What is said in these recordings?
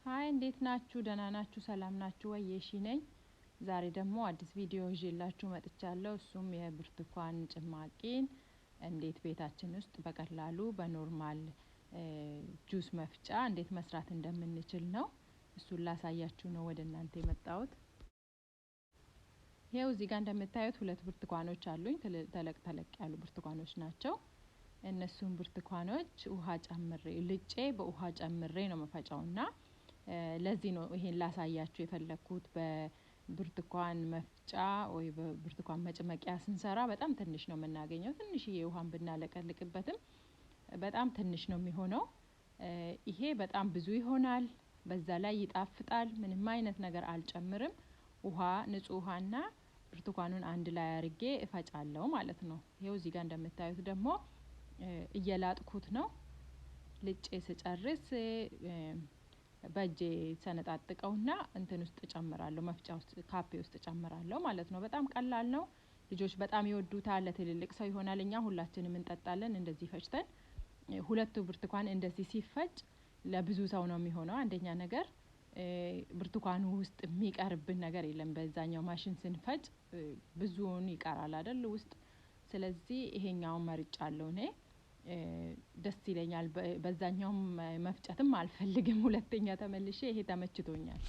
ሃይ እንዴት ናችሁ ደህና ናችሁ ሰላም ናችሁ ወይ የሺ ነኝ ዛሬ ደግሞ አዲስ ቪዲዮ ይዤላችሁ መጥቻለሁ እሱም የብርትካን ጭማቂን እንዴት ቤታችን ውስጥ በቀላሉ በኖርማል ጁስ መፍጫ እንዴት መስራት እንደምንችል ነው እሱን ላሳያችሁ ነው ወደ እናንተ የመጣሁት ይሄው እዚህ ጋር እንደምታዩት ሁለት ብርትካኖች አሉኝ ተለቅ ያሉ ብርትካኖች ናቸው እነሱን ብርትካኖች ውሃ ጨምሬ ልጬ በውሃ ጨምሬ ነው መፈጫውና ለዚህ ነው ይሄን ላሳያችሁ የፈለኩት በብርትካን መፍጫ ወይ በብርትካን መጭመቅያ ስንሰራ በጣም ትንሽ ነው የምናገኘው ትንሽዬ ውሃን ብናለቀልቅበትም በጣም ትንሽ ነው የሚሆነው ይሄ በጣም ብዙ ይሆናል በዛ ላይ ይጣፍጣል ምንም አይነት ነገር አልጨምርም ውሃ ንጹህ ውሃና ብርትካኑን አንድ ላይ አርጌ እፈጫለሁ ማለት ነው ይሄው እዚህ ጋር እንደምታዩት ደግሞ እየላጥኩት ነው ልጬ ስጨርስ በእጄ ሰነጣጥቀውና እንትን ውስጥ ጨምራለሁ መፍጫ ውስጥ ካፔ ውስጥ ጨምራለሁ ማለት ነው በጣም ቀላል ነው ልጆች በጣም ይወዱታል ለትልልቅ ሰው ይሆናል እኛ ሁላችንም እንጠጣለን እንደዚህ ፈጭተን ሁለቱ ብርትካን እንደዚህ ሲፈጭ ለብዙ ሰው ነው የሚሆነው አንደኛ ነገር ብርትካኑ ውስጥ የሚቀርብን ነገር የለም በዛኛው ማሽን ስንፈጭ ብዙውን ይቀራል አይደል ውስጥ ስለዚህ ይሄኛው መርጫለሁ እኔ ደስ ይለኛል በዛኛው መፍጨትም አልፈልግም ሁለተኛ ተመልሼ ይሄ ተመችቶኛል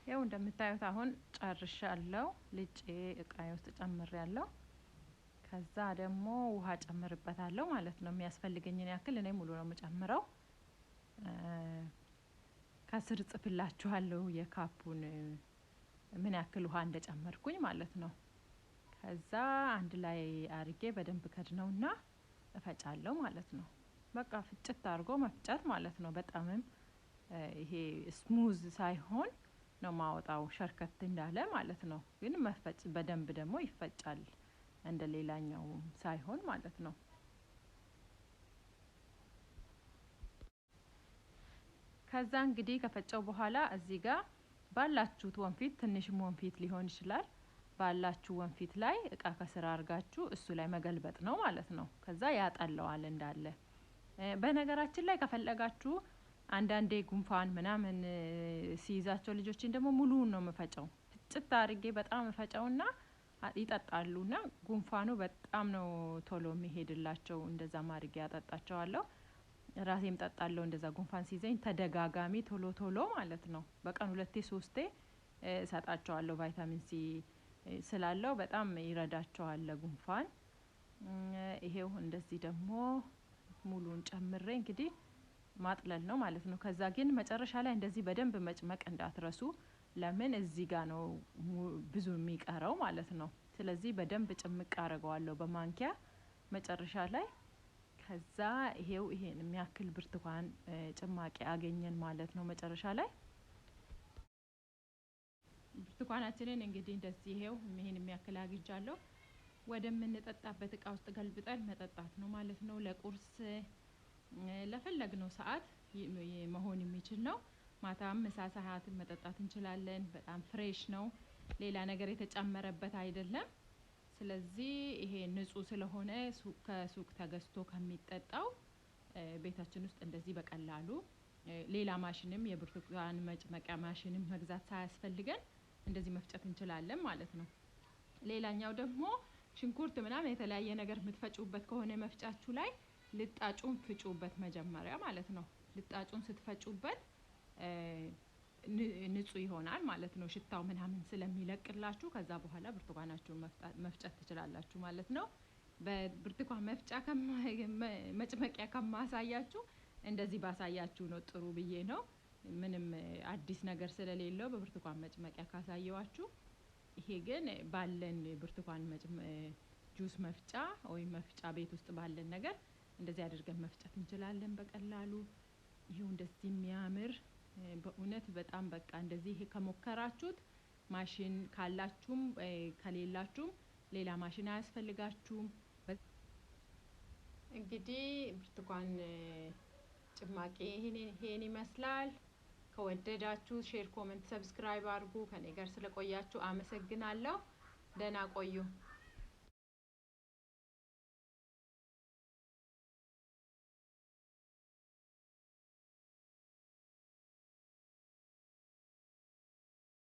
ያው እንደምታዩት አሁን ጨርሻለሁ ልጬ እቃዬ ውስጥ ጨምሬያለሁ ከዛ ደግሞ ውሃ ጨምርበታለሁ ማለት ነው የሚያስፈልገኝን ያክል እኔ ሙሉ ነው የምጨምረው ከስር ጽፍላችኋለሁ የካፑን ምን ያክል ውሃ እንደጨመርኩኝ ማለት ነው ከዛ አንድ ላይ አርጌ በደንብ ከድነውና እፈጫለሁ ማለት ነው በቃ ፍጭት አርጎ መፍጨት ማለት ነው በጣምም ይሄ ስሙዝ ሳይሆን ነው ማውጣው ሸርከት እንዳለ ማለት ነው ግን መፈጭ በደንብ ደግሞ ይፈጫል እንደሌላኛው ሳይሆን ማለት ነው ከዛ እንግዲህ ከፈጨው በኋላ እዚህ ጋር ባላችሁት ወንፊት ትንሽም ወንፊት ሊሆን ይችላል ባላችሁ ወንፊት ላይ እቃ ከስራ አርጋችሁ እሱ ላይ መገልበጥ ነው ማለት ነው ከዛ ያጣለዋል እንዳለ በነገራችን ላይ ከፈለጋችሁ አንዳንዴ ጉንፋን ምናምን ሲይዛቸው ልጆችን ደግሞ ሙሉውን ነው መፈጨው ፍጭት አርጌ በጣም መፈጨውና ይጠጣሉና ጉንፋኑ በጣም ነው ቶሎ የሚሄድላቸው እንደዛ ማርጌ ያጠጣቸዋለሁ ራሴም ጠጣለሁ እንደዛ ጉንፋን ሲይዘኝ ተደጋጋሚ ቶሎ ማለት ነው በቀን 2-3 ሰጣቸዋለሁ ቫይታሚን ሲ ስላለው በጣም ይረዳቸዋል ለጉንፋን ይሄው እንደዚህ ደግሞ ሙሉን ጨምሬ እንግዲህ ማጥለል ነው ማለት ነው ከዛ ግን መጨረሻ ላይ እንደዚህ በደንብ መጭመቅ እንዳትረሱ ለምን እዚህ ጋር ነው ብዙ የሚቀረው ማለት ነው ስለዚህ በደንብ ጭምቅ አረጋዋለሁ በማንኪያ መጨረሻ ላይ ከዛ ይሄው ይሄን የሚያክል ብርትካን ጭማቂ አገኘን ማለት ነው መጨረሻ ላይ ብርትካናችንን እንግዲህ እንደዚህ ይሄው ይሄን የሚያክል አግኝቻለሁ ወደምንጠጣበት እቃ ውስጥ ገልብጠን መጠጣት ነው ማለት ነው ለቁርስ ለፈለግነው ሰዓት መሆን የሚችል ነው ማታም ምሳ ሰዓት መጠጣት እንችላለን በጣም ፍሬሽ ነው ሌላ ነገር የተጨመረበት አይደለም ስለዚህ ይሄ ንጹህ ስለሆነ ከሱቅ ተገዝቶ ከሚጠጣው ቤታችን ውስጥ እንደዚህ በቀላሉ ሌላ ማሽንም የብርትካን መጭመቅያ ማሽንም መግዛት ሳያስፈልገን እንደዚህ መፍጨት እንችላለን ማለት ነው ሌላኛው ደግሞ ሽንኩርት ምናምን የተለያየ ነገር የምትፈጩበት ከሆነ መፍጫችሁ ላይ ልጣጩን ፍጩበት መጀመሪያ ማለት ነው ልጣጩን ስትፈጩበት ንጹህ ይሆናል ማለት ነው ሽታው ምናምን ስለሚለቅላችሁ ከዛ በኋላ ብርትካናችሁን መፍጨት ትችላላችሁ ማለት ነው በብርትካን መፍጫ መጭመቅያ ከማሳያችሁ እንደዚህ ባሳያችሁ ነው ጥሩ ብዬ ነው ምንም አዲስ ነገር ስለሌለው በብርትካን መጭመቅያ ካሳየዋችሁ ይሄ ግን ባለን ብርትካን ጁስ መፍጫ ወይ መፍጫ ቤት ውስጥ ባለን ነገር እንደዚህ አድርገን መፍጨት እንችላለን በቀላሉ ይሄው እንደዚህ የሚያምር በእውነት በጣም በቃ እንደዚህ ከሞከራችሁት ማሽን ካላችሁም ከሌላችሁም ሌላ ማሽን አያስፈልጋችሁም እንግዲህ ብርትካን ጭማቂ ይሄን ይመስላል ከወደዳችሁ ሼር ኮሜንት ሰብስክራይብ አድርጉ ከኔ ጋር ስለቆያችሁ አመሰግናለሁ ደህና ቆዩ